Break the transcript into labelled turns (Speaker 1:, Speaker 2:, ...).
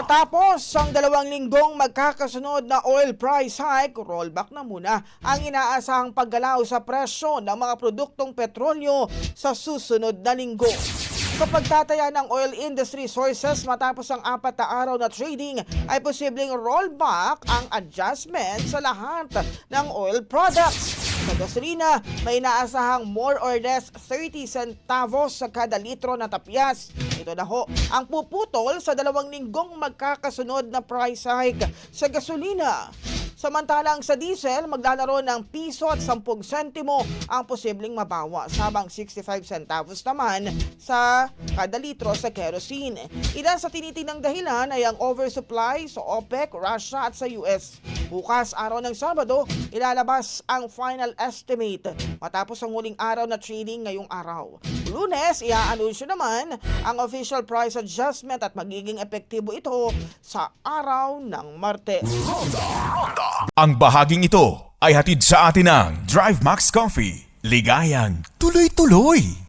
Speaker 1: Tapos ang 2 linggong magkakasunod na oil price hike, rollback na muna ang inaasahang paggalaw sa presyo ng mga produktong petrolyo sa susunod na linggo. Kapag tataya ng oil industry sources matapos ang 4 na araw na trading, ay posibleng rollback ang adjustment sa lahat ng oil products. Sa gasolina, may inaasahang more or less 30 centavos sa kada litro na tapyas. Ito na ho ang puputol sa 2 linggong magkakasunod na price hike sa gasolina. Samantalang sa diesel, maglalaro ng piso at 10 sentimo ang posibleng mabawas, habang 65 centavos naman sa kada litro sa kerosene. Ilan sa tinitinang dahilan ay ang oversupply sa OPEC, Russia at sa US. Bukas, araw ng Sabado, ilalabas ang final estimate matapos ang huling araw na trading ngayong araw. Lunes, iaanunsyo naman ang official price adjustment at magiging epektibo ito sa araw ng Martes.
Speaker 2: Ang bahaging ito ay hatid sa atin ng Drive Max Coffee. Ligayang tuloy-tuloy!